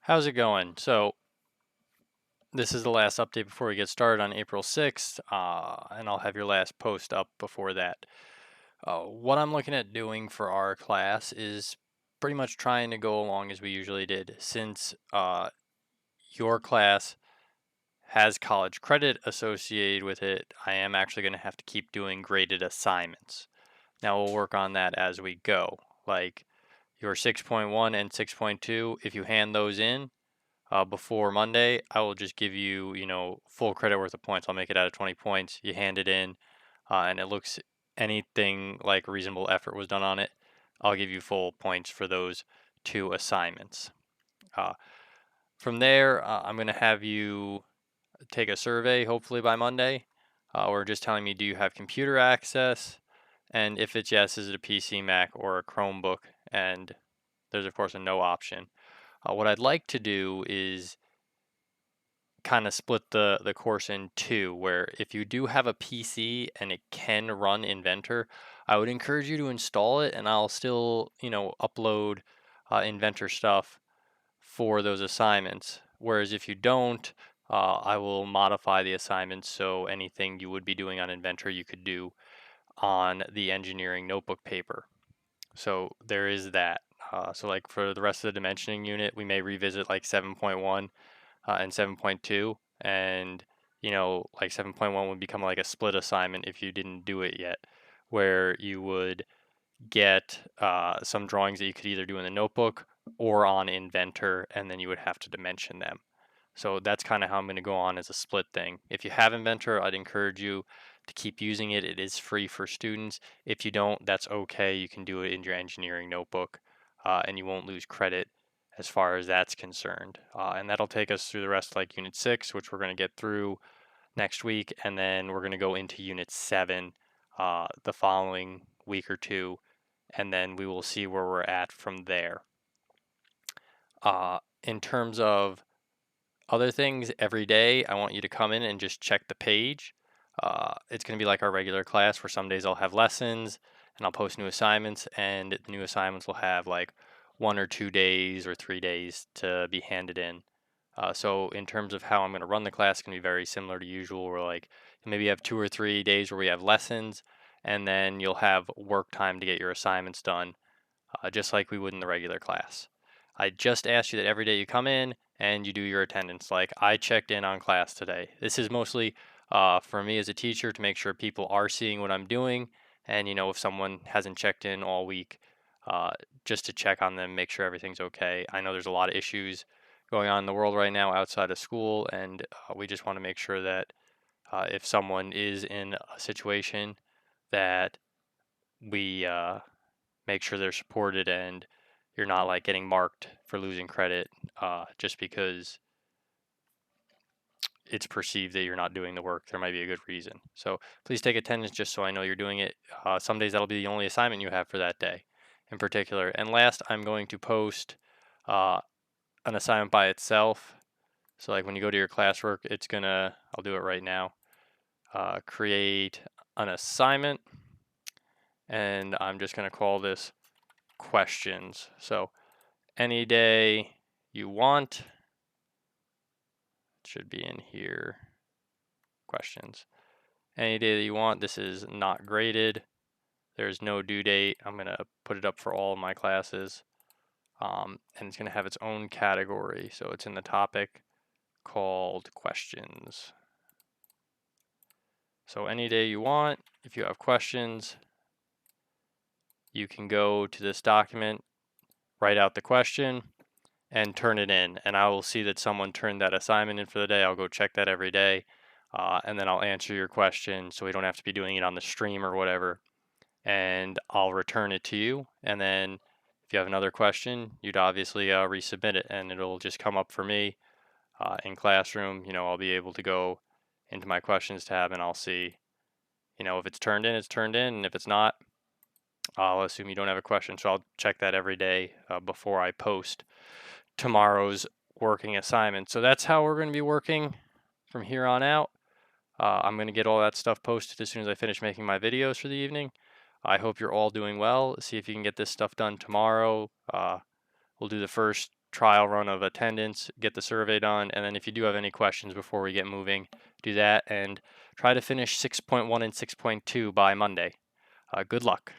How's it going? So, this is the last update before we get started on April 6th, and I'll have your last post up before that. What I'm looking at doing for our class is pretty much trying to go along as we usually did. Since your class has college credit associated with it, I am actually going to have to keep doing graded assignments. Now, we'll work on that as we go. Like your 6.1 and 6.2, if you hand those in, before Monday, I will just give you, full credit worth of points. I'll make it out of 20 points. You hand it in, and it looks anything like reasonable effort was done on it. I'll give you full points for those two assignments. Uh, from there, I'm going to have you take a survey, hopefully by Monday, or just telling me, do you have computer access? And if it's yes, is it a PC, Mac, or a Chromebook? And there's, of course, a no option. What I'd like to do is kind of split the course in two, where if you do have a PC and it can run Inventor, I would encourage you to install it, and I'll still, upload Inventor stuff for those assignments. Whereas if you don't, I will modify the assignments so anything you would be doing on Inventor you could do on the engineering notebook paper. So there is that. So like for the rest of the dimensioning unit, we may revisit like 7.1 and 7.2, and like 7.1 would become like a split assignment if you didn't do it yet, where you would get some drawings that you could either do in the notebook or on Inventor, and then you would have to dimension them. So that's kind of how I'm going to go on as a split thing. If you have Inventor, I'd encourage you to keep using it. It is free for students. If you don't, that's okay. You can do it in your engineering notebook, and you won't lose credit as far as that's concerned. And that'll take us through the rest, like Unit 6, which we're going to get through next week, and then we're going to go into Unit 7 the following week or two, and then we will see where we're at from there. In terms of other things, every day I want you to come in and just check the page. It's going to be like our regular class, where some days I'll have lessons and I'll post new assignments, and the new assignments will have like 1 or 2 days or 3 days to be handed in. So in terms of how I'm going to run the class, it's going to be very similar to usual. Where like maybe you have 2 or 3 days where we have lessons, and then you'll have work time to get your assignments done, just like we would in the regular class. I just asked you that every day you come in and you do your attendance. Like I checked in on class today. This is mostly for me as a teacher to make sure people are seeing what I'm doing, and if someone hasn't checked in all week, just to check on them, make sure everything's okay. I know there's a lot of issues going on in the world right now outside of school, and we just want to make sure that if someone is in a situation, that we make sure they're supported, and you're not like getting marked for losing credit just because it's perceived that you're not doing the work. There might be a good reason. So please take attendance just so I know you're doing it. Some days that'll be the only assignment you have for that day in particular. And last, I'm going to post an assignment by itself. So like when you go to your classwork, I'll do it right now, create an assignment, and I'm just going to call this questions. So any day you want, it should be in here, questions. Any day that you want. This is not graded. There's no due date. I'm going to put it up for all of my classes. And it's going to have its own category. So it's in the topic called questions. So any day you want, if you have questions, you can go to this document, write out the question, and turn it in. And I will see that someone turned that assignment in for the day. I'll go check that every day. And then I'll answer your question so we don't have to be doing it on the stream or whatever. And I'll return it to you. And then if you have another question, you'd obviously resubmit it, and it'll just come up for me in Classroom. I'll be able to go into my questions tab, and I'll see, if it's turned in, it's turned in. And if it's not, I'll assume you don't have a question. So I'll check that every day before I post tomorrow's working assignment. So that's how we're going to be working from here on out. I'm going to get all that stuff posted as soon as I finish making my videos for the evening. I hope you're all doing well. See if you can get this stuff done tomorrow. We'll do the first trial run of attendance, get the survey done, and then if you do have any questions before we get moving, do that, and try to finish 6.1 and 6.2 by Monday. Good luck.